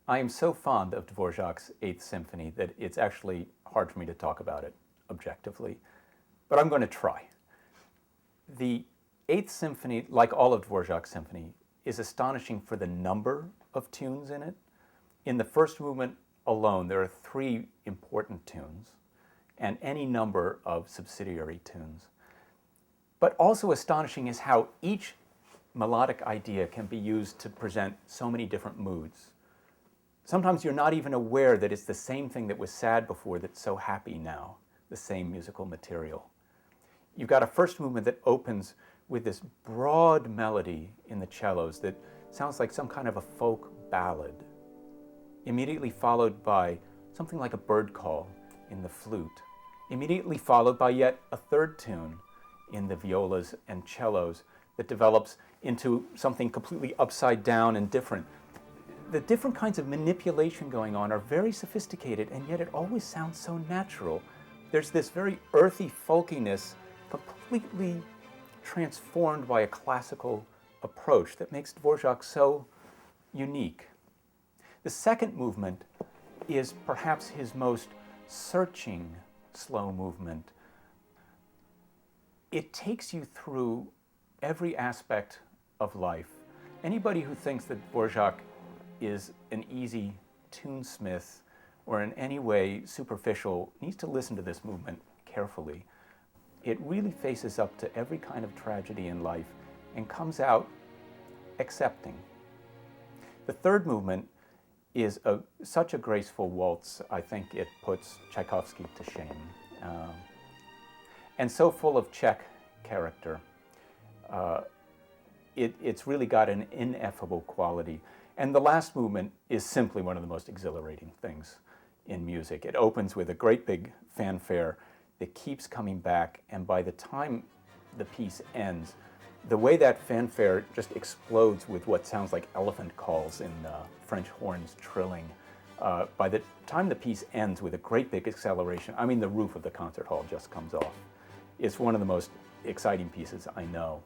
I am so fond of Dvořák's Eighth Symphony that it's actually hard for me to talk about it objectively, but I'm going to try. The Eighth Symphony, like all of Dvořák's symphony, is astonishing for the number of tunes in it. In the first movement alone, there are 3 important tunes and any number of subsidiary tunes. But also astonishing is how each melodic idea can be used to present so many different moods. Sometimes you're not even aware that it's the same thing that was sad before that's so happy now, the same musical material. You've got a first movement that opens with this broad melody in the cellos that sounds like some kind of a folk ballad, immediately followed by something like a bird call in the flute, immediately followed by yet a third tune in the violas and cellos that develops into something completely upside down and different. The different kinds of manipulation going on are very sophisticated, and yet it always sounds so natural. There's this very earthy folkiness completely transformed by a classical approach that makes Dvořák so unique. The second movement is perhaps his most searching slow movement. It takes you through every aspect of life. Anybody who thinks that Dvořák is an easy tunesmith or in any way superficial needs to listen to this movement carefully. It really faces up to every kind of tragedy in life and comes out accepting. The third movement is such a graceful waltz, I think it puts Tchaikovsky to shame. And so full of Czech character. It's really got an ineffable quality. And the last movement is simply one of the most exhilarating things in music. It opens with a great big fanfare that keeps coming back, and by the time the piece ends, the way that fanfare just explodes with what sounds like elephant calls in French horns trilling, by the time the piece ends with a great big acceleration, I mean the roof of the concert hall just comes off. It's one of the most exciting pieces I know.